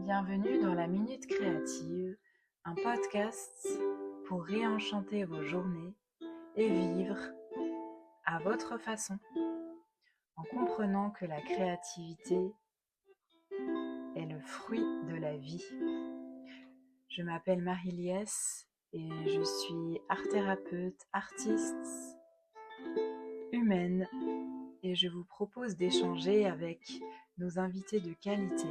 Bienvenue dans la Minute Créative, un podcast pour réenchanter vos journées et vivre à votre façon, en comprenant que la créativité est le fruit de la vie. Je m'appelle Marie-Liesse et je suis art-thérapeute, artiste, humaine, et je vous propose d'échanger avec nos invités de qualité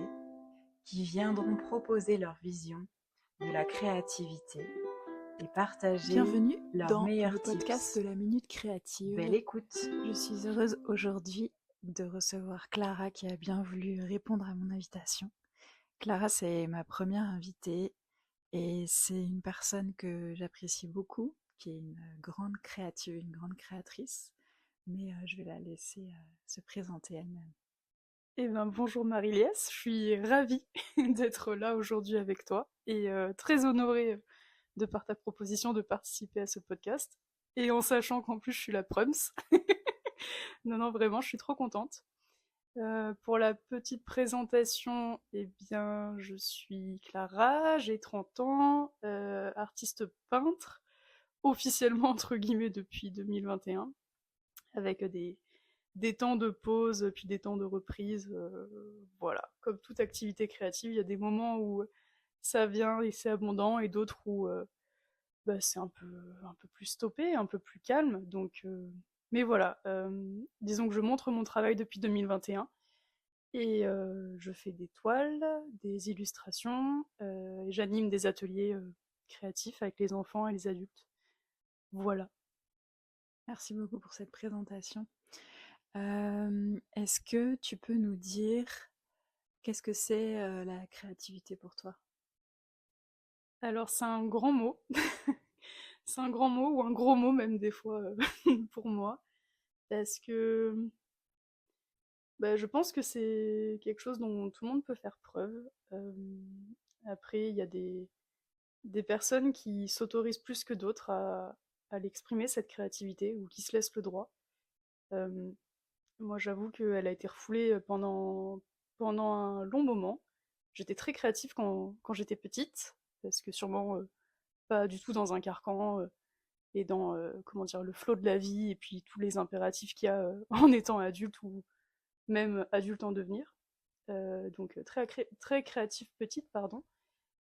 qui viendront proposer leur vision de la créativité et partager Bienvenue leurs dans meilleurs le podcast tips. de la Minute Créative. Belle écoute. Je suis heureuse aujourd'hui de recevoir Clara qui a bien voulu répondre à mon invitation. Clara, c'est ma première invitée et c'est une personne que j'apprécie beaucoup, qui est une grande créative, une grande créatrice. Mais je vais la laisser se présenter elle-même. Eh ben, bonjour Marie-Liesse, je suis ravie d'être là aujourd'hui avec toi et très honorée de par ta proposition de participer à ce podcast. Et en sachant qu'en plus je suis la Prums. Non, vraiment, je suis trop contente. Pour la petite présentation, eh bien, je suis Clara, j'ai 30 ans, artiste peintre, officiellement entre guillemets depuis 2021, avec des temps de pause, puis des temps de reprise. Voilà, comme toute activité créative, il y a des moments où ça vient et c'est abondant, et d'autres où c'est un peu plus stoppé, un peu plus calme. Mais voilà, disons que je montre mon travail depuis 2021 et je fais des toiles, des illustrations, et j'anime des ateliers créatifs avec les enfants et les adultes. Voilà. Merci beaucoup pour cette présentation. Est-ce que tu peux nous dire qu'est-ce que c'est la créativité pour toi? Alors c'est un grand mot. C'est un grand mot, ou un gros mot même des fois pour moi, parce que je pense que c'est quelque chose dont tout le monde peut faire preuve. Après, il y a des personnes qui s'autorisent plus que d'autres à l'exprimer, cette créativité, ou qui se laissent le droit. Euh, Moi, j'avoue qu'elle a été refoulée pendant un long moment. J'étais très créative quand j'étais petite, parce que sûrement pas du tout dans un carcan, et dans comment dire, le flot de la vie, et puis tous les impératifs qu'il y a en étant adulte, ou même adulte en devenir. Très créative petite, pardon.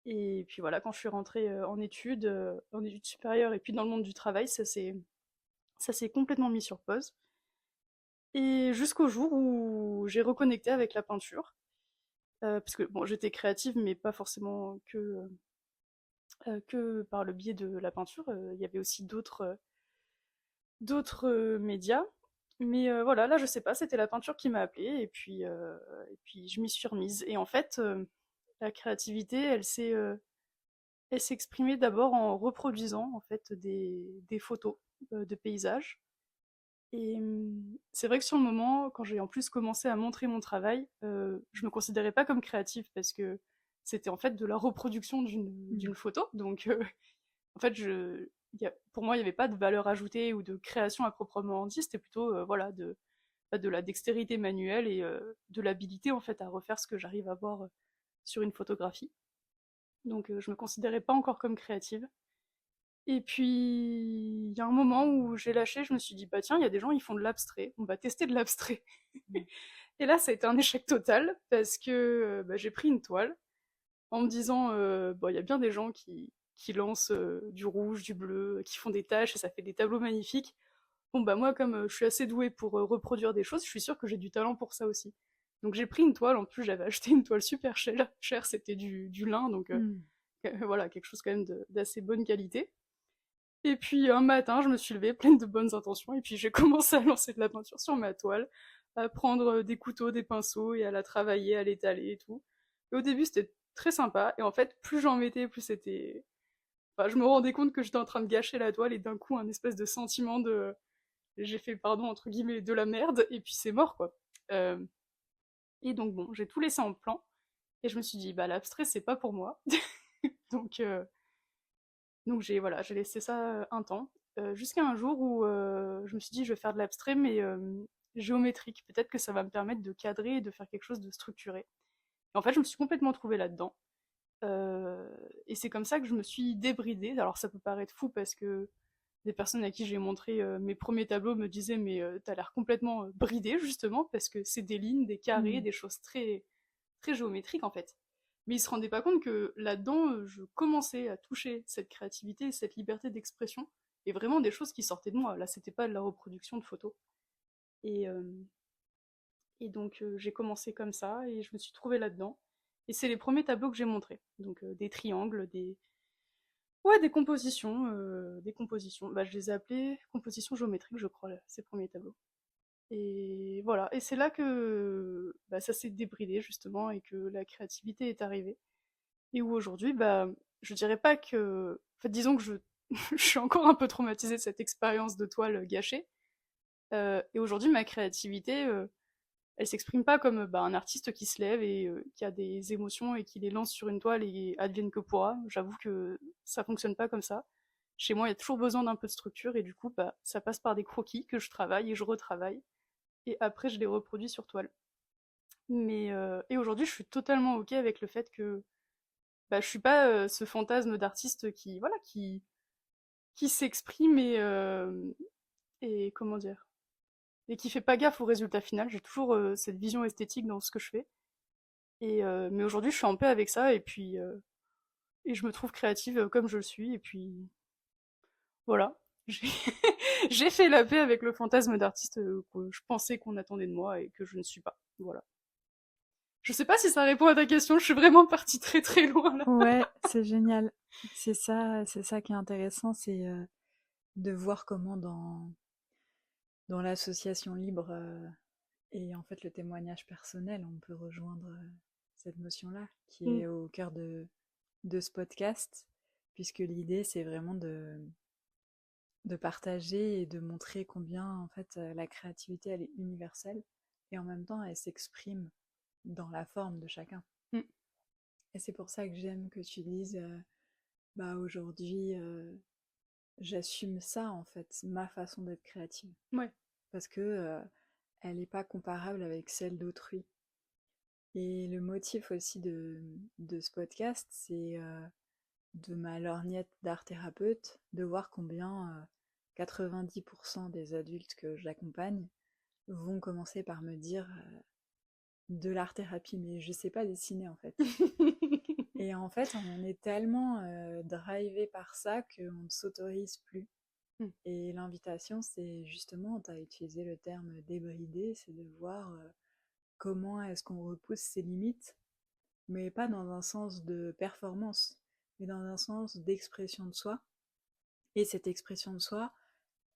Et puis voilà, quand je suis rentrée en études supérieures, et puis dans le monde du travail, ça s'est complètement mis sur pause. Et jusqu'au jour où j'ai reconnecté avec la peinture, parce que bon, j'étais créative, mais pas forcément que par le biais de la peinture. Il y avait aussi d'autres médias. Mais voilà, là, je sais pas, c'était la peinture qui m'a appelée, et puis je m'y suis remise. Et en fait, la créativité, elle s'est exprimée d'abord en reproduisant en fait des photos de paysages. Et c'est vrai que sur le moment, quand j'ai en plus commencé à montrer mon travail, je me considérais pas comme créative, parce que c'était en fait de la reproduction d'une photo. Donc en fait, pour moi, il n'y avait pas de valeur ajoutée ou de création à proprement dit. C'était plutôt voilà, de la dextérité manuelle et de l'habilité en fait à refaire ce que j'arrive à voir sur une photographie. Donc je me considérais pas encore comme créative. Et puis il y a un moment où j'ai lâché, je me suis dit bah tiens, il y a des gens, ils font de l'abstrait, on va tester de l'abstrait. Et là, ça a été un échec total, parce que j'ai pris une toile en me disant bon, il y a bien des gens qui lancent du rouge, du bleu, qui font des taches et ça fait des tableaux magnifiques. Bon bah moi, comme je suis assez douée pour reproduire des choses, je suis sûre que j'ai du talent pour ça aussi. Donc j'ai pris une toile, en plus j'avais acheté une toile super chère, c'était du lin, donc voilà, quelque chose quand même d'assez bonne qualité. Et puis un matin, je me suis levée pleine de bonnes intentions, et puis j'ai commencé à lancer de la peinture sur ma toile, à prendre des couteaux, des pinceaux, et à la travailler, à l'étaler et tout. Et au début, c'était très sympa, et en fait, plus j'en mettais, plus c'était... Enfin, je me rendais compte que j'étais en train de gâcher la toile, et d'un coup, un espèce de sentiment de... J'ai fait, pardon, entre guillemets, de la merde, et puis c'est mort, quoi. Euh, Et donc bon, j'ai tout laissé en plan, et je me suis dit, bah l'abstrait, c'est pas pour moi. donc, euh, donc j'ai laissé ça un temps, jusqu'à un jour où je me suis dit, je vais faire de l'abstrait, mais géométrique. Peut-être que ça va me permettre de cadrer et de faire quelque chose de structuré. Et en fait, je me suis complètement trouvée là-dedans. Et c'est comme ça que je me suis débridée. Alors ça peut paraître fou parce que des personnes à qui j'ai montré mes premiers tableaux me disaient mais t'as l'air complètement bridée justement parce que c'est des lignes, des carrés, Mm. des choses très, très géométriques en fait. Mais ils se rendaient pas compte que là-dedans, je commençais à toucher cette créativité, cette liberté d'expression et vraiment des choses qui sortaient de moi. Là, c'était pas de la reproduction de photos. Et, euh, et donc j'ai commencé comme ça et je me suis trouvée là-dedans. Et c'est les premiers tableaux que j'ai montrés. Donc des triangles, ouais, des compositions. Bah, je les ai appelées compositions géométriques, je crois, là, ces premiers tableaux. Et voilà. Et c'est là que bah, ça s'est débridé, justement, et que la créativité est arrivée. Et où aujourd'hui, bah, je dirais pas que. En fait, disons que je suis encore un peu traumatisée de cette expérience de toile gâchée. Et aujourd'hui, ma créativité, elle s'exprime pas comme bah, un artiste qui se lève et qui a des émotions et qui les lance sur une toile et advienne que pourra. J'avoue que ça fonctionne pas comme ça. Chez moi, il y a toujours besoin d'un peu de structure et du coup, bah, ça passe par des croquis que je travaille et je retravaille et après je les reproduis sur toile. Mais et aujourd'hui, je suis totalement ok avec le fait que bah, je suis pas ce fantasme d'artiste qui voilà qui s'exprime et comment dire et qui fait pas gaffe au résultat final. J'ai toujours cette vision esthétique dans ce que je fais. Mais aujourd'hui, je suis en paix avec ça et je me trouve créative comme je le suis. Et puis voilà, j'ai j'ai fait la paix avec le fantasme d'artiste que je pensais qu'on attendait de moi et que je ne suis pas. Voilà. Je sais pas si ça répond à ta question. Je suis vraiment partie très très loin là. Ouais, c'est génial. C'est ça qui est intéressant, c'est de voir comment dans l'association libre et en fait le témoignage personnel, on peut rejoindre cette notion-là qui Mm, est au cœur de ce podcast, puisque l'idée c'est vraiment de partager et de montrer combien en fait la créativité elle est universelle et en même temps elle s'exprime dans la forme de chacun. mm, Et c'est pour ça que j'aime que tu dises bah aujourd'hui j'assume ça en fait, ma façon d'être créative. ouais. Parce que elle n'est pas comparable avec celle d'autrui. Et le motif aussi de ce podcast, c'est de ma lorgnette d'art thérapeute, de voir combien 90% des adultes que j'accompagne vont commencer par me dire de l'art thérapie, mais je sais pas dessiner en fait. Et en fait, on est tellement drivé par ça qu'on ne s'autorise plus. Mm, Et l'invitation, c'est justement, tu as utilisé le terme débrider, c'est de voir comment est-ce qu'on repousse ses limites, mais pas dans un sens de performance, mais dans un sens d'expression de soi. Et cette expression de soi,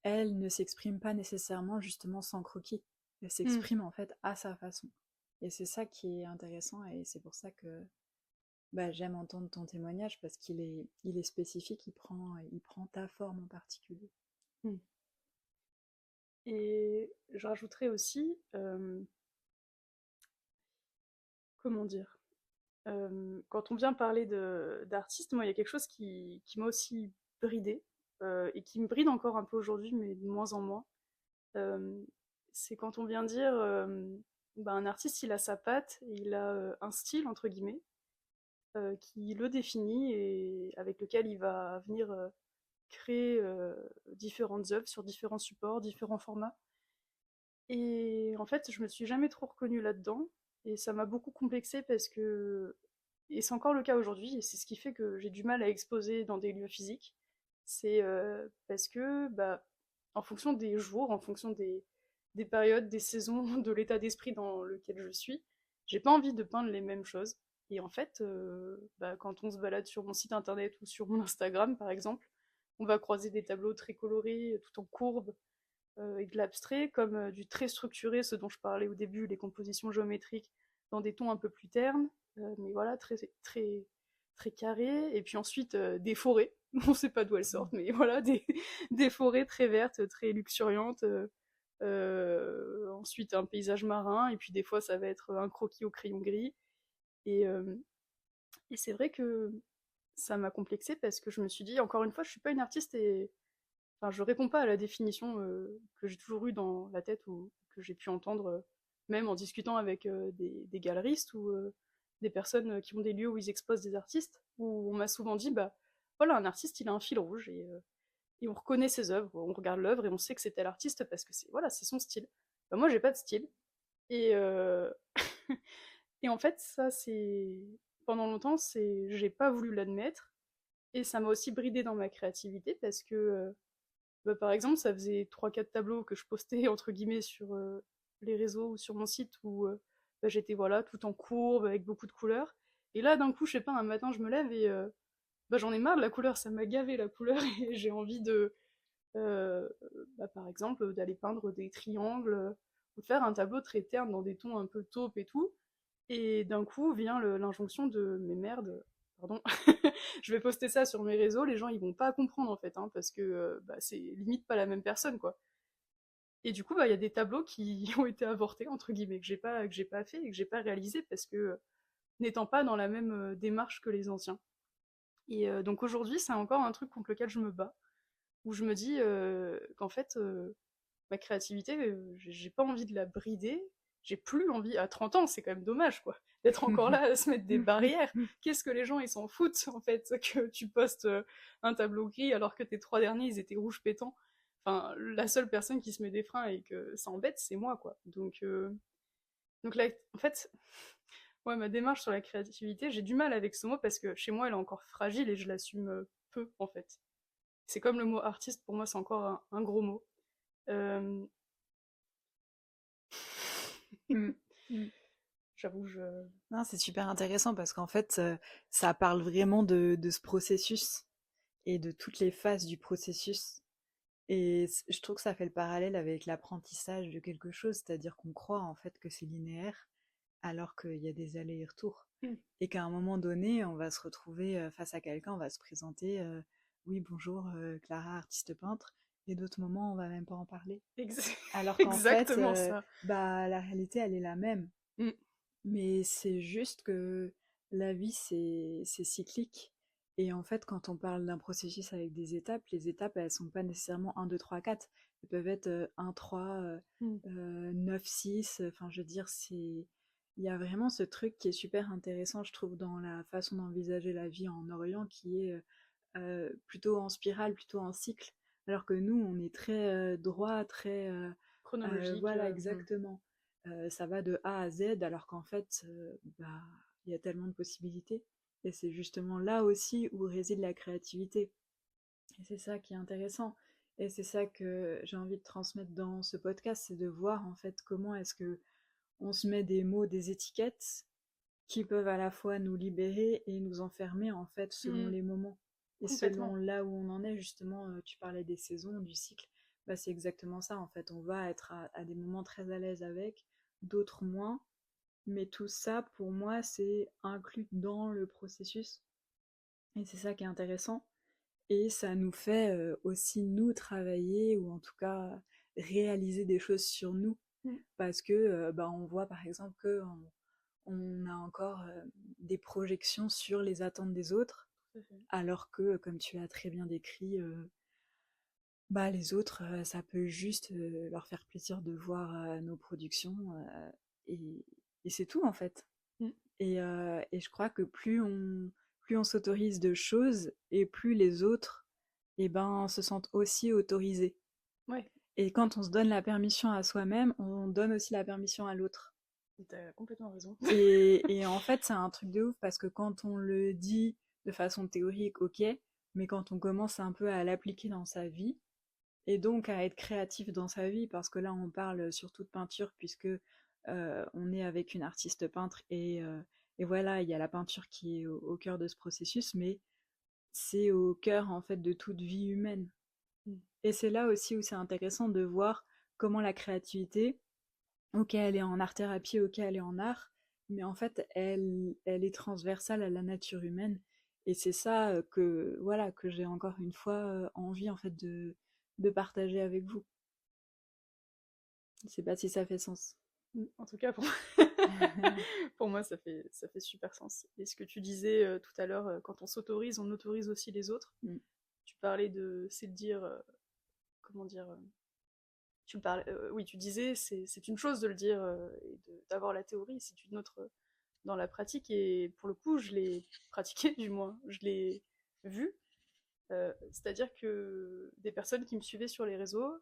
elle ne s'exprime pas nécessairement justement sans croquis. Elle mm. s'exprime en fait à sa façon. Et c'est ça qui est intéressant et c'est pour ça que bah, j'aime entendre ton témoignage parce qu'il est spécifique, il prend ta forme en particulier. Mm. Et je rajouterais aussi, comment dire, quand on vient parler d'artistes, moi, il y a quelque chose qui m'a aussi bridée, et qui me bride encore un peu aujourd'hui, mais de moins en moins. Euh, c'est quand on vient dire, bah, un artiste, il a sa patte, et il a un style, entre guillemets, qui le définit et avec lequel il va venir créer différentes œuvres sur différents supports, différents formats. Et en fait, je me suis jamais trop reconnue là-dedans. Et ça m'a beaucoup complexée parce que. Et c'est encore le cas aujourd'hui, et c'est ce qui fait que j'ai du mal à exposer dans des lieux physiques. C'est parce que, bah, en fonction des jours, en fonction des périodes, des saisons, de l'état d'esprit dans lequel je suis, j'ai pas envie de peindre les mêmes choses. Et en fait, bah, quand on se balade sur mon site internet ou sur mon Instagram, par exemple, on va croiser des tableaux très colorés, tout en courbe, et de l'abstrait, comme du très structuré, ce dont je parlais au début, les compositions géométriques dans des tons un peu plus ternes, mais voilà, très, très, très carrés. Et puis ensuite, des forêts, on ne sait pas d'où elles sortent, mais voilà, des forêts très vertes, très luxuriantes. Ensuite, un paysage marin, et puis des fois, ça va être un croquis au crayon gris. Et, euh, et c'est vrai que ça m'a complexée parce que je me suis dit, encore une fois, je suis pas une artiste et enfin, je réponds pas à la définition que j'ai toujours eue dans la tête ou que j'ai pu entendre même en discutant avec des galeristes ou des personnes qui ont des lieux où ils exposent des artistes, où on m'a souvent dit, bah voilà, un artiste, il a un fil rouge, et on reconnaît ses œuvres, on regarde l'œuvre et on sait que c'est tel artiste parce que c'est son style. Bah, moi, j'ai pas de style. Et, et en fait, ça, pendant longtemps, j'ai pas voulu l'admettre. Et ça m'a aussi bridée dans ma créativité parce que, bah, par exemple, ça faisait 3-4 tableaux que je postais, entre guillemets, sur les réseaux ou sur mon site où bah, j'étais voilà, tout en courbe, avec beaucoup de couleurs. Et là, d'un coup, je sais pas, un matin, je me lève et bah, j'en ai marre de la couleur, ça m'a gavé la couleur et j'ai envie euh, bah, par exemple, d'aller peindre des triangles ou de faire un tableau très terne dans des tons un peu taupes et tout. Et d'un coup vient l'injonction de mais merde, pardon, je vais poster ça sur mes réseaux, les gens ils vont pas comprendre en fait, hein, parce que bah, c'est limite pas la même personne quoi. Et du coup, bah, il y a des tableaux qui ont été avortés, entre guillemets, que j'ai pas fait et que j'ai pas réalisé parce que n'étant pas dans la même démarche que les anciens. Et donc aujourd'hui, c'est encore un truc contre lequel je me bats, où je me dis qu'en fait, ma créativité, j'ai pas envie de la brider, j'ai plus envie, à 30 ans, c'est quand même dommage, quoi, d'être encore là à se mettre des barrières. Qu'est-ce que les gens, ils s'en foutent, en fait, que tu postes un tableau gris alors que tes 3 derniers, ils étaient rouges pétants. Enfin, la seule personne qui se met des freins et que ça embête, c'est moi, quoi. Donc là, en fait, ouais, ma démarche sur la créativité, j'ai du mal avec ce mot parce que chez moi, elle est encore fragile et je l'assume peu, en fait. C'est comme le mot artiste, pour moi, c'est encore un gros mot. Euh, Mm. Mm. J'avoue, Non, c'est super intéressant parce qu'en fait, ça parle vraiment de ce processus et de toutes les phases du processus. Et je trouve que ça fait le parallèle avec l'apprentissage de quelque chose, c'est-à-dire qu'on croit en fait que c'est linéaire alors qu'il y a des allers et retours. Mm. Et qu'à un moment donné, on va se retrouver face à quelqu'un, on va se présenter, oui, bonjour, Clara, artiste peintre, et d'autres moments, on va même pas en parler. Alors qu'en fait, exactement ça. bah, la réalité, elle est la même. Mm. Mais c'est juste que la vie, c'est cyclique. Et en fait, quand on parle d'un processus avec des étapes, les étapes, elles sont pas nécessairement 1, 2, 3, 4. Elles peuvent être 1, 3, Mm. 9, 6. Enfin, je veux dire, il y a vraiment ce truc qui est super intéressant, je trouve, dans la façon d'envisager la vie en Orient, qui est plutôt en spirale, plutôt en cycle. Alors que nous, on est très droit, très... Chronologique. voilà, exactement. Ça va de A à Z, alors qu'en fait, bah, il y a tellement de possibilités. Et c'est justement là aussi où réside la créativité. Et c'est ça qui est intéressant. Et c'est ça que j'ai envie de transmettre dans ce podcast, c'est de voir en fait comment est-ce que on se met des mots, des étiquettes qui peuvent à la fois nous libérer et nous enfermer en fait selon Mm. les moments. Et selon Complètement. là où on en est, justement, tu parlais des saisons, du cycle, bah, c'est exactement ça en fait. On va être à des moments très à l'aise avec, d'autres moins, mais tout ça pour moi c'est inclus dans le processus. Et c'est ça qui est intéressant. Et ça nous fait aussi nous travailler, ou en tout cas réaliser des choses sur nous. Mm. Parce que bah, on voit par exemple que on a encore des projections sur les attentes des autres, Tout à fait. alors que, comme tu l'as très bien décrit, bah, les autres, ça peut juste leur faire plaisir de voir nos productions, et, et c'est tout en fait. Mm. Et je crois que plus on s'autorise de choses, et plus les autres eh ben, se sentent aussi autorisés. Ouais, Et quand on se donne la permission à soi-même, on donne aussi la permission à l'autre. t'as complètement raison. Et en fait, c'est un truc de ouf parce que quand on le dit de façon théorique, ok, mais quand on commence un peu à l'appliquer dans sa vie, et donc à être créatif dans sa vie, parce que là on parle surtout de peinture, puisque on est avec une artiste peintre, et voilà, il y a la peinture qui est au cœur de ce processus, mais c'est au cœur en fait de toute vie humaine. Mm. Et c'est là aussi où c'est intéressant de voir comment la créativité, ok, elle est en art-thérapie, ok, elle est en art, mais en fait, elle est transversale à la nature humaine. Et c'est ça que, voilà, que j'ai encore une fois envie en fait de partager avec vous. Je sais pas si ça fait sens. Mm. En tout cas, pour moi, ça fait super sens. Et ce que tu disais tout à l'heure, quand on s'autorise, on autorise aussi les autres. Mm. Tu parlais de, c'est de dire, comment dire, tu parles, oui, tu disais, c'est une chose de le dire et d'avoir la théorie, c'est une autre dans la pratique, et pour le coup, je l'ai pratiqué, du moins, je l'ai vu. C'est-à-dire que des personnes qui me suivaient sur les réseaux,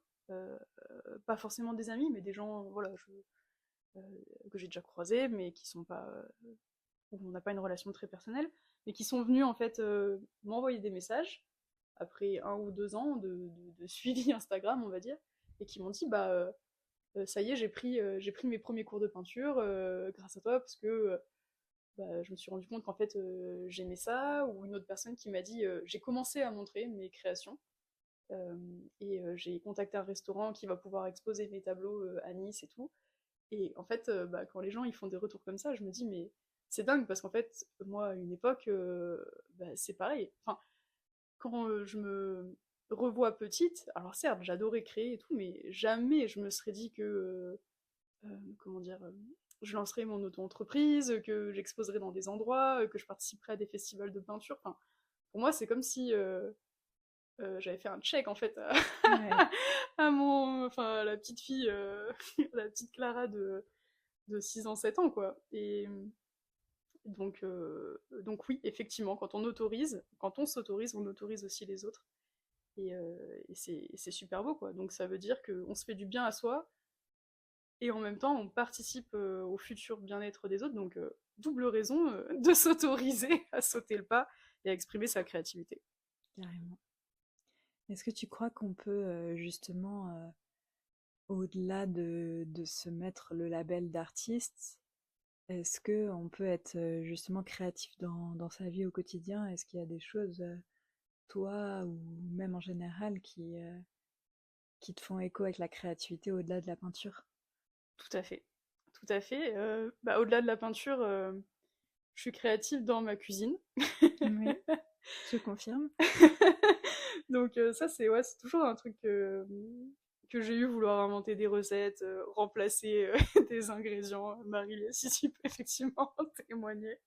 pas forcément des amis, mais des gens, voilà, euh, que j'ai déjà croisés, mais qui sont pas, où on n'a pas une relation très personnelle, mais qui sont venus en fait m'envoyer des messages après 1 ou 2 ans de suivi Instagram, on va dire, et qui m'ont dit ça y est, j'ai pris mes premiers cours de peinture grâce à toi, parce que je me suis rendu compte qu'en fait j'aimais ça, ou une autre personne qui m'a dit j'ai commencé à montrer mes créations euh, et j'ai contacté un restaurant qui va pouvoir exposer mes tableaux à Nice et tout. Et en fait, quand les gens ils font des retours comme ça, je me dis mais c'est dingue, parce qu'en fait moi à une époque c'est pareil. Enfin, quand je me revois petite, alors certes j'adorais créer et tout, mais jamais je me serais dit que comment dire, je lancerais mon auto-entreprise, que j'exposerais dans des endroits, que je participerais à des festivals de peinture. Enfin, pour moi, c'est comme si j'avais fait un check en fait Ouais. à la petite fille, la petite Clara de 6 ans, 7 ans, quoi. Et donc oui, effectivement, quand on s'autorise, on autorise aussi les autres. Et c'est super beau, quoi. Donc ça veut dire qu'on se fait du bien à soi, et en même temps on participe au futur bien-être des autres, donc double raison de s'autoriser à sauter le pas et à exprimer sa créativité. Carrément. Est-ce que tu crois qu'on peut justement, au-delà de se mettre le label d'artiste, est-ce que on peut être justement créatif dans sa vie au quotidien? Est-ce qu'il y a des choses, toi ou même en général, qui te font écho avec la créativité au-delà de la peinture? Tout à fait, tout à fait. Au-delà de la peinture, je suis créative dans ma cuisine. Oui, je confirme. Donc ça c'est toujours un truc que j'ai eu, vouloir inventer des recettes, remplacer des ingrédients. Marie, si tu peux effectivement témoigner.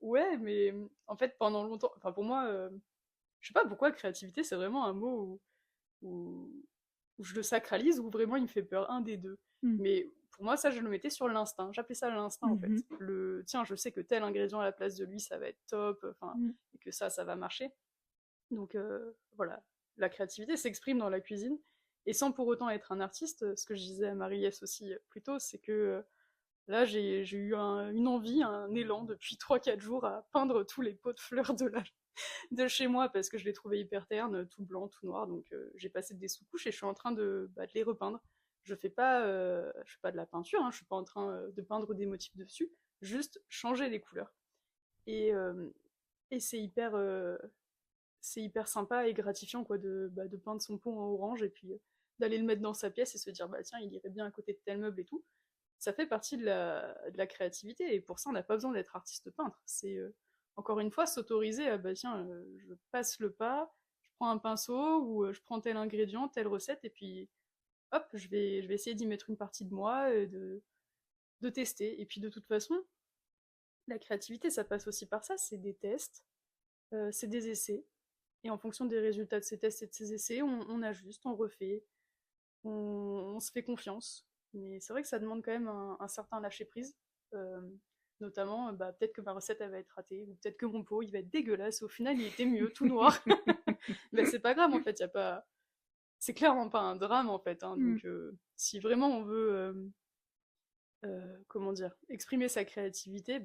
Ouais, mais en fait pendant longtemps, enfin pour moi, je sais pas pourquoi créativité c'est vraiment un mot où, où je le sacralise, ou vraiment il me fait peur, un des deux. Mm. Mais pour moi ça je le mettais sur l'instinct, j'appelais ça l'instinct en Mhm. fait. Tiens, je sais que tel ingrédient à la place de lui ça va être top, enfin, Mm. et que ça va marcher. Donc voilà, la créativité s'exprime dans la cuisine, et sans pour autant être un artiste. Ce que je disais à Marie-Yes aussi plus tôt, c'est que là j'ai eu une envie, un élan depuis 3 4 jours à peindre tous les pots de fleurs de chez moi, parce que je les trouvais hyper ternes, tout blanc, tout noir. Donc j'ai passé des sous-couches et je suis en train de les repeindre. Je fais pas de la peinture, hein, je suis pas en train de peindre des motifs dessus, juste changer les couleurs. Et, euh, et c'est hyper sympa et gratifiant, quoi, de peindre son pot en orange, et puis d'aller le mettre dans sa pièce et se dire bah tiens, il irait bien à côté de tel meuble et tout. Ça fait partie de la créativité, et pour ça on n'a pas besoin d'être artiste peintre. C'est encore une fois s'autoriser à bah tiens, je passe le pas, je prends un pinceau, ou je prends tel ingrédient, telle recette, et puis hop, je vais essayer d'y mettre une partie de moi, de tester. Et puis de toute façon, la créativité ça passe aussi par ça, c'est des tests, c'est des essais, et en fonction des résultats de ces tests et de ces essais, on ajuste, on refait, on se fait confiance. Mais c'est vrai que ça demande quand même un certain lâcher-prise. Euh, Notamment, peut-être que ma recette elle va être ratée, ou peut-être que mon pot il va être dégueulasse, au final il était mieux, tout noir. Mais c'est pas grave en fait, y a pas... c'est clairement pas un drame en fait, hein. Mm. Donc si vraiment on veut, comment dire, exprimer sa créativité,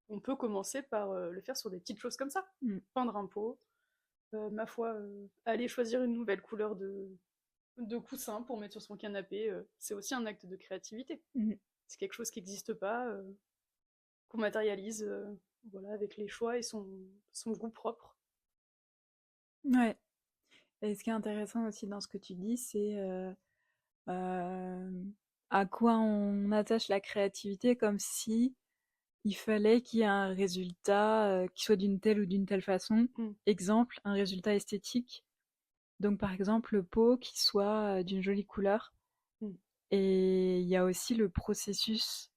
on peut commencer par le faire sur des petites choses comme ça. Mm. Peindre un pot, ma foi, aller choisir une nouvelle couleur de coussin pour mettre sur son canapé, c'est aussi un acte de créativité. Mm. C'est quelque chose qui n'existe pas, qu'on matérialise, voilà, avec les choix et son goût propre. Ouais. Et ce qui est intéressant aussi dans ce que tu dis, c'est euh, à quoi on attache la créativité, comme si il fallait qu'il y ait un résultat qui soit d'une telle ou d'une telle façon. Mm. Exemple, un résultat esthétique. Donc par exemple, le pot qui soit d'une jolie couleur. Mm. Et il y a aussi le processus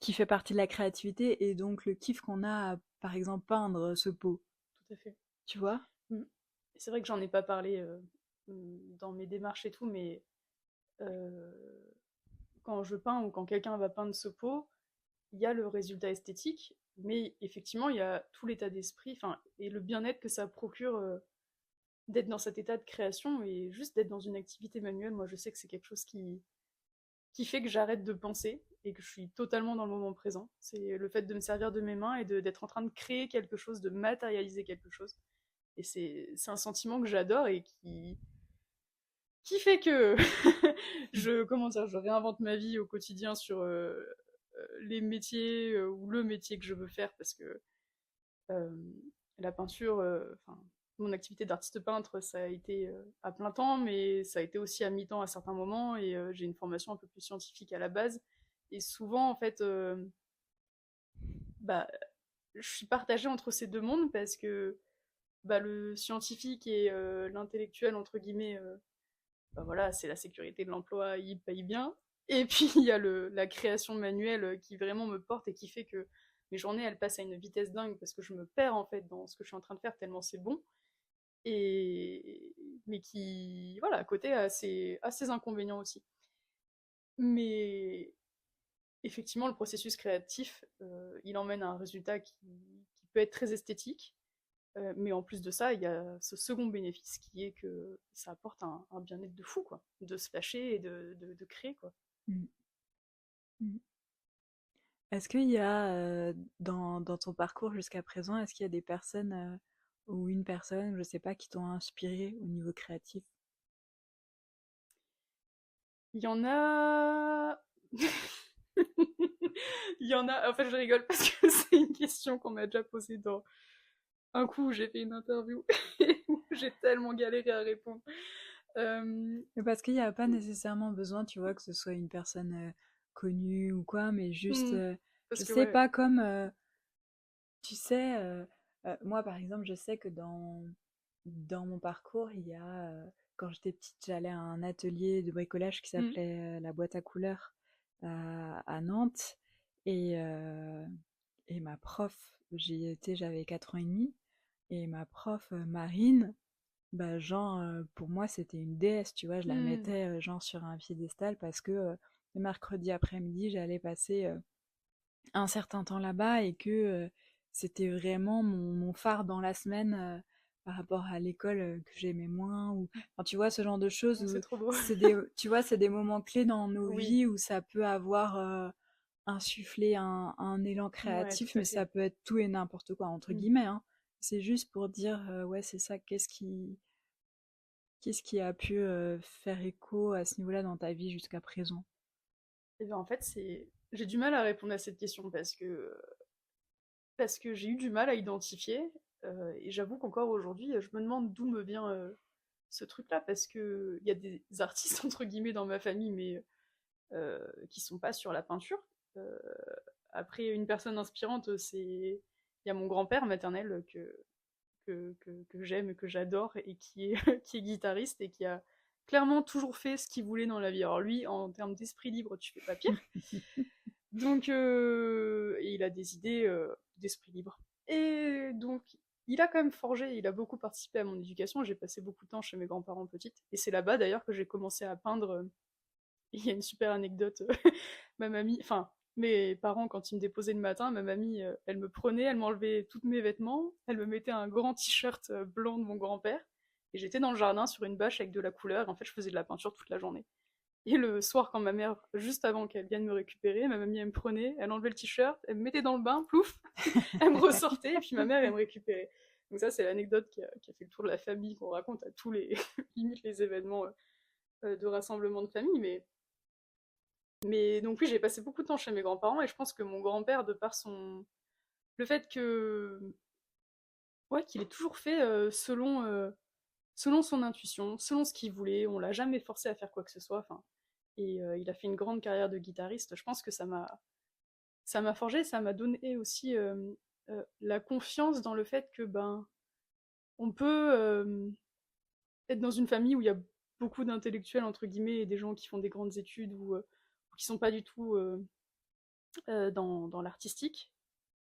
qui fait partie de la créativité et donc le kiff qu'on a à, par exemple, peindre ce pot. Tout à fait. Tu vois? Mm. C'est vrai que j'en ai pas parlé dans mes démarches et tout, mais quand je peins ou quand quelqu'un va peindre ce pot, il y a le résultat esthétique, mais effectivement, il y a tout l'état d'esprit, enfin, et le bien-être que ça procure d'être dans cet état de création et juste d'être dans une activité manuelle. Moi, je sais que c'est quelque chose qui fait que j'arrête de penser et que je suis totalement dans le moment présent. C'est le fait de me servir de mes mains et d'être en train de créer quelque chose, de matérialiser quelque chose. Et c'est un sentiment que j'adore et qui fait que je réinvente ma vie au quotidien sur les métiers ou le métier que je veux faire parce que euh, la peinture, mon activité d'artiste peintre, ça a été à plein temps, mais ça a été aussi à mi-temps à certains moments et j'ai une formation un peu plus scientifique à la base. Et souvent, en fait, bah, je suis partagée entre ces deux mondes parce que bah, le scientifique et l'intellectuel, entre guillemets, bah voilà, c'est la sécurité de l'emploi, il paye bien. Et puis il y a la création manuelle qui vraiment me porte et qui fait que mes journées elles passent à une vitesse dingue parce que je me perds en fait dans ce que je suis en train de faire tellement c'est bon. Et mais qui voilà à côté a ses inconvénients aussi. Mais effectivement le processus créatif il emmène à un résultat qui peut être très esthétique. Mais en plus de ça, il y a ce second bénéfice qui est que ça apporte un bien-être de fou, quoi. De se lâcher et de créer, quoi. Mm. Mm. Est-ce qu'il y a, dans ton parcours jusqu'à présent, est-ce qu'il y a des personnes ou une personne, je sais pas, qui t'ont inspiré au niveau créatif? Il y en a... Il y en a... En fait, je rigole parce que c'est une question qu'on m'a déjà posée dans un coup où j'ai fait une interview où j'ai tellement galéré à répondre. Euh, Mais parce qu'il n'y a pas nécessairement besoin, tu vois, que ce soit une personne connue ou quoi, mais juste, hmm, parce je que sais ouais. pas, comme, tu sais, moi par exemple, je sais que dans mon parcours, il y a, quand j'étais petite, j'allais à un atelier de bricolage qui Hmm, s'appelait la boîte à couleurs à Nantes, et, euh, et ma prof, j'y étais, j'avais 4 ans et demi, et ma prof Marine, bah, genre, pour moi, c'était une déesse, tu vois, je la hmm, mettais, genre, sur un piédestal parce que le mercredi après-midi, j'allais passer un certain temps là-bas et que c'était vraiment mon phare dans la semaine par rapport à l'école que j'aimais moins, ou, enfin, tu vois, ce genre de choses oh, c'est où trop beau. tu vois, c'est des moments clés dans nos Oui, vies où ça peut avoir insufflé un élan ouais, créatif, tout à mais fait. ça peut être tout et n'importe quoi, entre Hmm. guillemets, hein. C'est juste pour dire, ouais, c'est ça, qu'est-ce qui a pu faire écho à ce niveau-là dans ta vie jusqu'à présent? Et bien en fait, j'ai du mal à répondre à cette question parce que j'ai eu du mal à identifier. Et j'avoue qu'encore aujourd'hui, je me demande d'où me vient ce truc-là, parce qu'il y a des artistes, entre guillemets, dans ma famille, mais qui sont pas sur la peinture. Euh, Après, une personne inspirante, il y a mon grand-père maternel que j'aime, que j'adore, et qui est, qui est guitariste, et qui a clairement toujours fait ce qu'il voulait dans la vie. Alors lui, en termes d'esprit libre, tu fais pas pire. Donc, et il a des idées d'esprit libre. Et donc, il a quand même forgé, il a beaucoup participé à mon éducation. J'ai passé beaucoup de temps chez mes grands-parents petite. Et c'est là-bas d'ailleurs que j'ai commencé à peindre. Il y a une super anecdote. Ma mamie, enfin, mes parents, quand ils me déposaient le matin, ma mamie, elle me prenait, elle m'enlevait tous mes vêtements, elle me mettait un grand t-shirt blanc de mon grand-père. Et j'étais dans le jardin sur une bâche avec de la couleur. Et en fait, je faisais de la peinture toute la journée. Et le soir, quand ma mère, juste avant qu'elle vienne me récupérer, ma mamie, elle me prenait, elle enlevait le t-shirt, elle me mettait dans le bain, plouf, elle me ressortait, et puis ma mère, elle me récupérait. Donc ça, c'est l'anecdote qui a fait le tour de la famille, qu'on raconte à tous les, limite les événements de rassemblement de famille. Mais donc oui, j'ai passé beaucoup de temps chez mes grands-parents, et je pense que mon grand-père, de par le fait que, ouais, qu'il ait toujours fait selon son intuition, selon ce qu'il voulait, on l'a jamais forcé à faire quoi que ce soit, enfin, et il a fait une grande carrière de guitariste. Je pense que ça m'a forgé, ça m'a donné aussi la confiance dans le fait que ben on peut être dans une famille où il y a beaucoup d'intellectuels entre guillemets et des gens qui font des grandes études ou qui sont pas du tout dans l'artistique,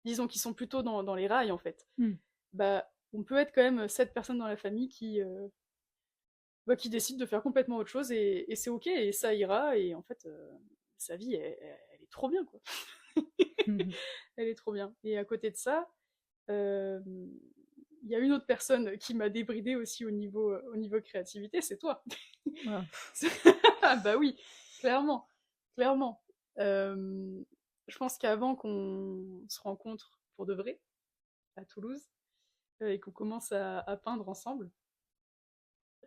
disons qu'ils sont plutôt dans les rails en fait. Hmm. Bah on peut être quand même 7 personnes dans la famille qui décident de faire complètement autre chose et c'est ok et ça ira et en fait sa vie, elle est trop bien, quoi. Elle est trop bien. Et à côté de ça, il y a une autre personne qui m'a débridée aussi au niveau créativité, c'est toi. Wow. Ah bah oui, clairement, clairement. Je pense qu'avant qu'on se rencontre pour de vrai à Toulouse et qu'on commence à peindre ensemble,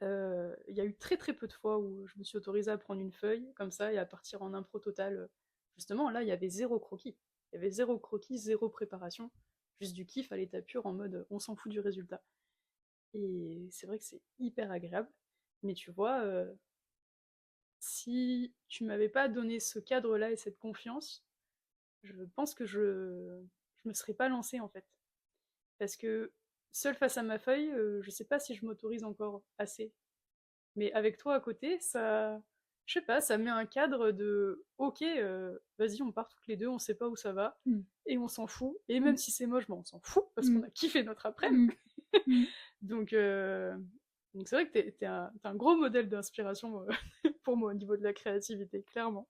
il y a eu très très peu de fois où je me suis autorisée à prendre une feuille comme ça et à partir en impro total. Justement, là, il y avait zéro croquis. Il y avait zéro croquis, zéro préparation, juste du kiff à l'état pur en mode on s'en fout du résultat. Et c'est vrai que c'est hyper agréable. Mais tu vois, si tu m'avais pas donné ce cadre-là et cette confiance, je pense que je me serais pas lancée en fait. Parce que seule face à ma feuille, je sais pas si je m'autorise encore assez. Mais avec toi à côté, ça, je sais pas, ça met un cadre de ok, vas-y, on part toutes les deux, on sait pas où ça va, Mm. et on s'en fout. Et même si c'est moche, ben on s'en fout, parce qu'on a kiffé notre Mm. après-midi. Mm. Donc, donc c'est vrai que t'es un gros modèle d'inspiration pour moi au niveau de la créativité, clairement.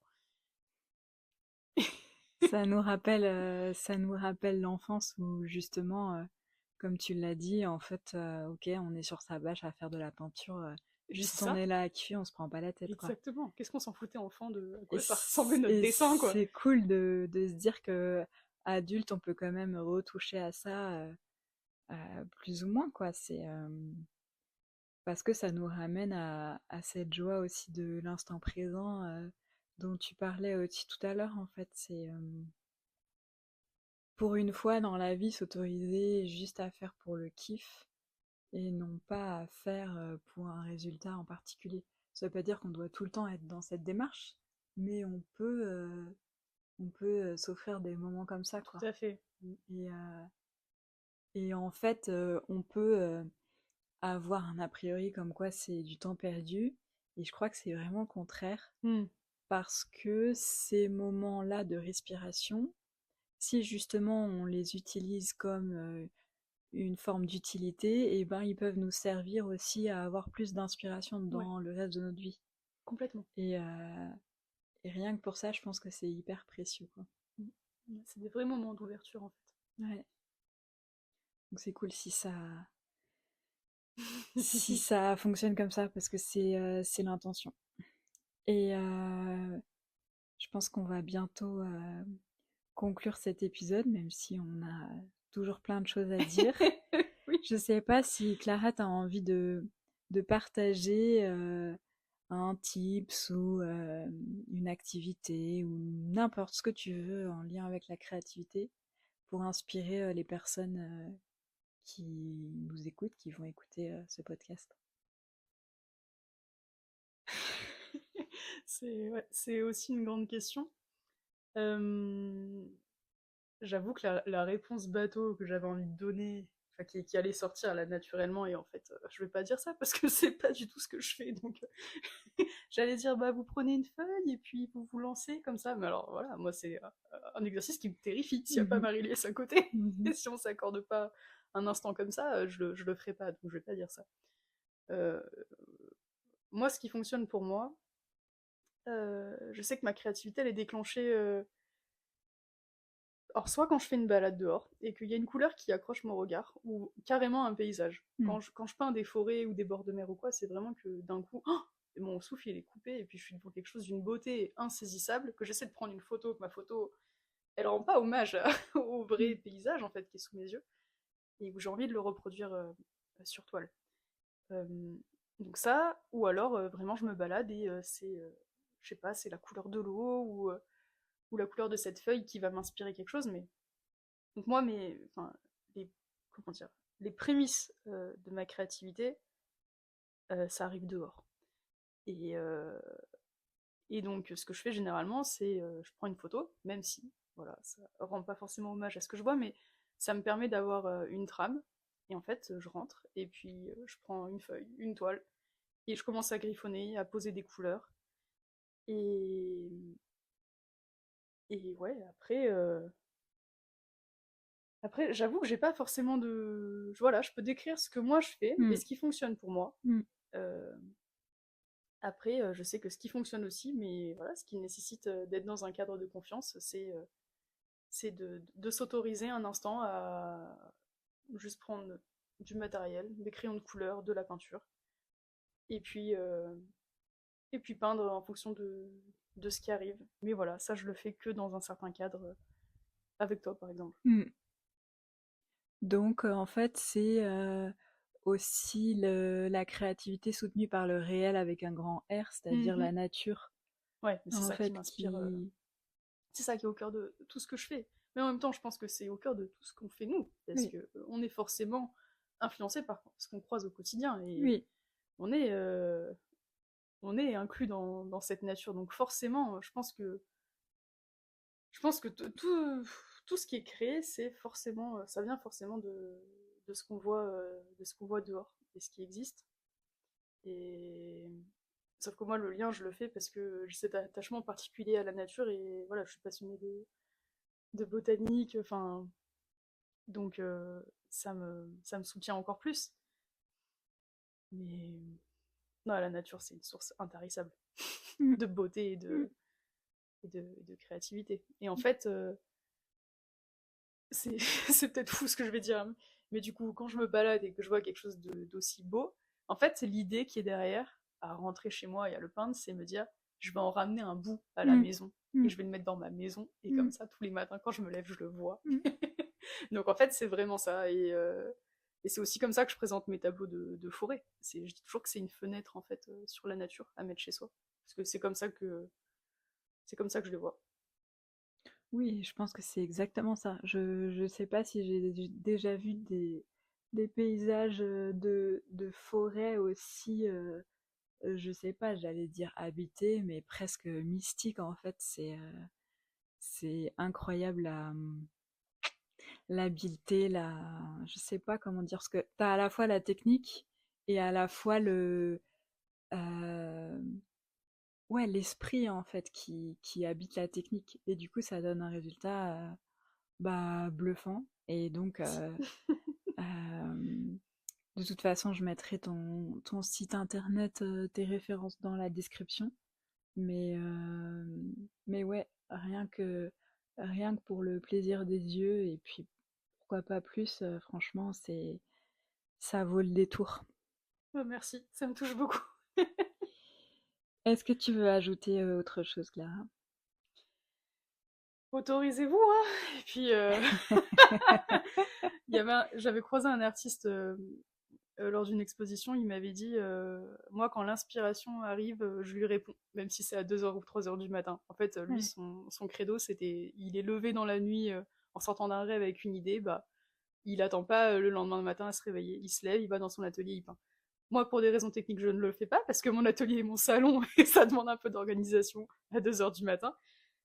Ça nous rappelle l'enfance où justement, comme tu l'as dit, en fait, ok, on est sur sa bâche à faire de la peinture, Et puis c'est juste on ça, est là à kiffer, on se prend pas la tête, quoi. exactement. Qu'est-ce qu'on s'en foutait enfant de à Et quoi ça ressemblait notre dessin, quoi. c'est cool de se dire que adulte, on peut quand même retoucher à ça, plus ou moins, quoi. C'est parce que ça nous ramène à cette joie aussi de l'instant présent, dont tu parlais aussi tout à l'heure, en fait. C'est pour une fois dans la vie, s'autoriser juste à faire pour le kiff et non pas à faire pour un résultat en particulier. Ça veut pas dire qu'on doit tout le temps être dans cette démarche, mais on peut s'offrir des moments comme ça, quoi. Tout à fait. Et, euh, et en fait, on peut avoir un a priori comme quoi c'est du temps perdu, et je crois que c'est vraiment le contraire, Mm. parce que ces moments-là de respiration, si justement on les utilise comme une forme d'utilité, et ben ils peuvent nous servir aussi à avoir plus d'inspiration Ouais, dans le reste de notre vie. complètement. Et, et rien que pour ça, je pense que c'est hyper précieux, quoi. Mm. Ouais, c'est des vrais moments d'ouverture, en Ouais. Donc c'est cool si fait. ça fonctionne comme ça, parce que c'est l'intention. Et je pense qu'on va bientôt conclure cet épisode, même si on a toujours plein de choses à dire. Oui. Je sais pas si Clara, t'as envie de partager un tips ou une activité ou n'importe ce que tu veux en lien avec la créativité pour inspirer les personnes qui nous écoutent, qui vont écouter ce podcast. C'est ouais, c'est aussi une grande question. Euh, J'avoue que la réponse bateau que j'avais envie de donner, enfin, qui allait sortir là naturellement, et en fait, je vais pas dire ça parce que c'est pas du tout ce que je fais. Donc, j'allais dire, bah, vous prenez une feuille et puis vous vous lancez comme ça. Mais alors, voilà, moi, c'est un exercice qui me terrifie s'il n'y a pas Mhm. Marie-Liesse à côté. Mhm. Et si on s'accorde pas un instant comme ça, je le ferai pas. Donc, je vais pas dire ça. Euh, Moi, ce qui fonctionne pour moi, je sais que ma créativité, elle est déclenchée. Alors, soit quand je fais une balade dehors et qu'il y a une couleur qui accroche mon regard, ou carrément un paysage. Mm. Quand je peins des forêts ou des bords de mer ou quoi, c'est vraiment que d'un coup, oh, mon souffle il est coupé et puis je suis devant quelque chose d'une beauté insaisissable, que j'essaie de prendre une photo, que ma photo, elle rend pas hommage au vrai Mm. paysage en fait qui est sous mes yeux, et où j'ai envie de le reproduire sur toile. Euh, donc ça, ou alors vraiment je me balade et je sais pas, c'est la couleur de l'eau ou la couleur de cette feuille qui va m'inspirer quelque chose, mais donc moi, enfin, les, comment dire, les prémices de ma créativité, ça arrive dehors. Et, euh, et donc, ce que je fais généralement, c'est je prends une photo, même si, voilà, ça rend pas forcément hommage à ce que je vois, mais ça me permet d'avoir une trame. Et en fait, je rentre et puis je prends une feuille, une toile, et je commence à griffonner, à poser des couleurs. Et, et ouais, après, j'avoue que j'ai pas forcément de. Voilà, je peux décrire ce que moi je fais et Mm. ce qui fonctionne pour moi. Mm. Euh, Après, je sais que ce qui fonctionne aussi, mais voilà, ce qui nécessite d'être dans un cadre de confiance, c'est de s'autoriser un instant à juste prendre du matériel, des crayons de couleur, de la peinture, et puis, euh, et puis peindre en fonction de ce qui arrive. Mais voilà, ça je le fais que dans un certain cadre, avec toi par exemple. Mm. Donc, en fait, c'est aussi la créativité soutenue par le réel avec un grand R, c'est-à-dire Mhm. la nature, Ouais, mais c'est en ça qui fait, m'inspire, qui... c'est ça qui est au cœur de tout ce que je fais. Mais en même temps, je pense que c'est au cœur de tout ce qu'on fait nous, parce Oui, que on est forcément influencé par ce qu'on croise au quotidien, et oui, on est, euh, on est inclus dans cette nature. Donc forcément, je pense que tout ce qui est créé, c'est forcément, ça vient forcément de ce qu'on voit dehors et ce qui existe. Et sauf que moi, le lien, je le fais parce que j'ai cet attachement particulier à la nature et voilà, je suis passionnée de botanique, enfin, donc ça me soutient encore plus. Mais non, la nature, c'est une source intarissable mm, de beauté et de créativité. Et en fait, c'est c'est peut-être fou ce que je vais dire, hein, mais du coup, quand je me balade et que je vois quelque chose d'aussi beau, en fait, l'idée qui est derrière, à rentrer chez moi et à le peindre, c'est me dire, je vais en ramener un bout à la mm, maison et mm, je vais le mettre dans ma maison et comme mm, ça, tous les matins, quand je me lève, je le vois. mm. Donc en fait, c'est vraiment ça. Et c'est aussi comme ça que je présente mes tableaux de forêt. Je dis toujours que c'est une fenêtre en fait sur la nature à mettre chez soi, parce que c'est comme ça que je le vois. Oui, je pense que c'est exactement ça. Je sais pas si j'ai déjà vu des paysages de forêt aussi, je sais pas, j'allais dire habités, mais presque mystiques en fait. C'est incroyable l'habileté, je sais pas comment dire, parce que t'as à la fois la technique et à la fois euh, ouais, l'esprit en fait qui habite la technique. Et du coup, ça donne un résultat bah, bluffant. Et donc, de toute façon, je mettrai ton site internet, tes références dans la description. Mais, euh, mais ouais, rien que pour le plaisir des yeux, et puis pourquoi pas plus, franchement, ça vaut le détour. Oh, merci, ça me touche beaucoup. Est-ce que tu veux ajouter autre chose, Clara? Autorisez-vous, hein. Et puis, j'avais croisé un artiste lors d'une exposition, il m'avait dit, moi, quand l'inspiration arrive, je lui réponds, même si c'est à 2 heures ou 3 heures du matin. En fait, lui, Ouais. son credo, c'était, il est levé dans la nuit en sortant d'un rêve avec une idée, bah, il attend pas le lendemain matin à se réveiller. Il se lève, il va dans son atelier, il peint. Moi, pour des raisons techniques, je ne le fais pas parce que mon atelier est mon salon et ça demande un peu d'organisation à 2 heures du matin.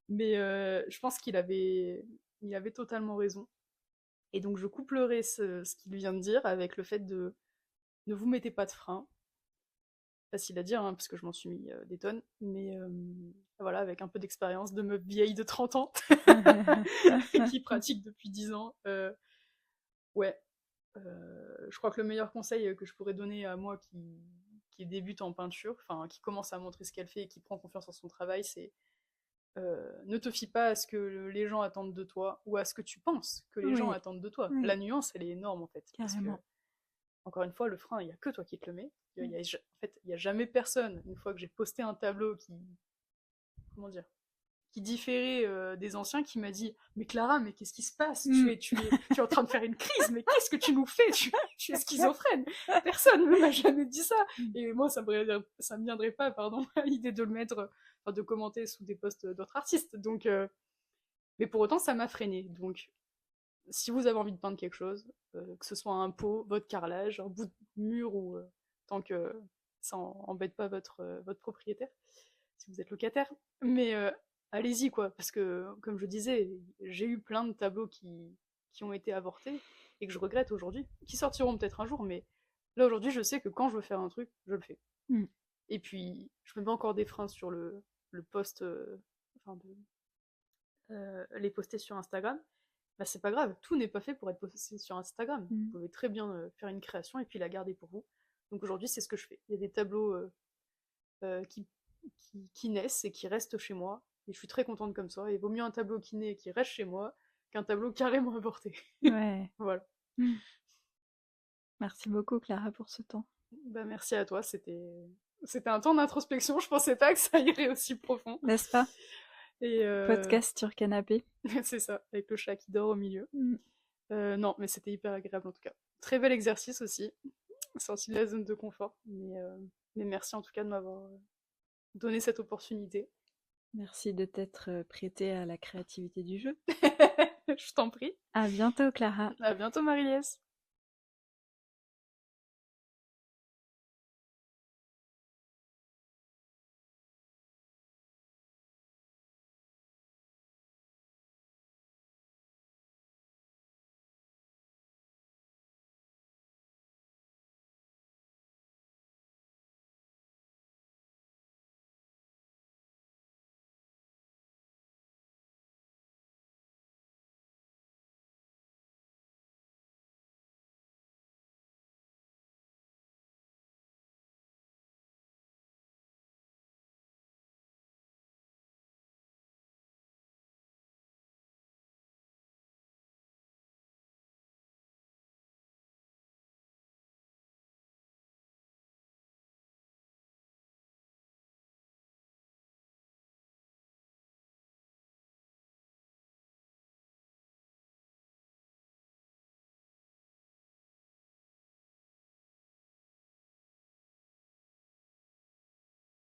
Mais je pense il avait totalement raison. Et donc, je couplerai ce qu'il vient de dire avec le fait de ne vous mettez pas de frein. Facile à dire, hein, parce que je m'en suis mis des tonnes. Mais voilà, avec un peu d'expérience de meuf vieille de 30 ans qui pratique depuis 10 ans. Ouais, je crois que le meilleur conseil que je pourrais donner à moi qui débute en peinture, enfin qui commence à montrer ce qu'elle fait et qui prend confiance en son travail, c'est ne te fie pas à ce que les gens attendent de toi ou à ce que tu penses que les gens Oui, attendent de toi. oui, La nuance, elle est énorme en fait. Parce que, carrément. encore une fois, le frein, il n'y a que toi qui te le mets. En fait, il n'y a jamais personne, une fois que j'ai posté un tableau comment dire, qui différait des anciens, qui m'a dit mais Clara, mais qu'est-ce qui se passe, Mm. tu es en train de faire une crise, mais qu'est-ce que tu nous fais, tu es schizophrène, personne ne m'a jamais dit ça. Et moi ça me viendrait pas, pardon, à l'idée de le mettre, enfin, de commenter sous des posts d'autres artistes. Donc mais pour autant ça m'a freiné. Donc si vous avez envie de peindre quelque chose, que ce soit un pot, votre carrelage, un bout de mur, ou tant que ça embête pas votre propriétaire, si vous êtes locataire. Mais allez-y, quoi, parce que, comme je disais, j'ai eu plein de tableaux qui ont été avortés et que je regrette aujourd'hui, qui sortiront peut-être un jour, mais là aujourd'hui, je sais que quand je veux faire un truc, je le fais. Mm. Et puis, je me mets encore des freins sur le post, enfin, les poster sur Instagram. Bah, c'est pas grave, tout n'est pas fait pour être posté sur Instagram. Vous Mm. pouvez très bien faire une création et puis la garder pour vous. Donc aujourd'hui, c'est ce que je fais. Il y a des tableaux qui naissent et qui restent chez moi. Et je suis très contente comme ça. Et il vaut mieux un tableau qui naît et qui reste chez moi qu'un tableau carrément avorté. Ouais. Voilà. Merci beaucoup, Clara, pour ce temps. Bah, merci à toi. C'était un temps d'introspection. Je pensais pas que ça irait aussi profond. N'est-ce pas? Et Podcast sur canapé. c'est ça, avec le chat qui dort au milieu. Non, mais c'était hyper agréable en tout cas. Très bel exercice aussi. Sorti de la zone de confort. Mais merci en tout cas de m'avoir donné cette opportunité. Merci de t'être prêtée à la créativité du jeu. Je t'en prie. À bientôt, Clara. À bientôt, Marie-Liesse.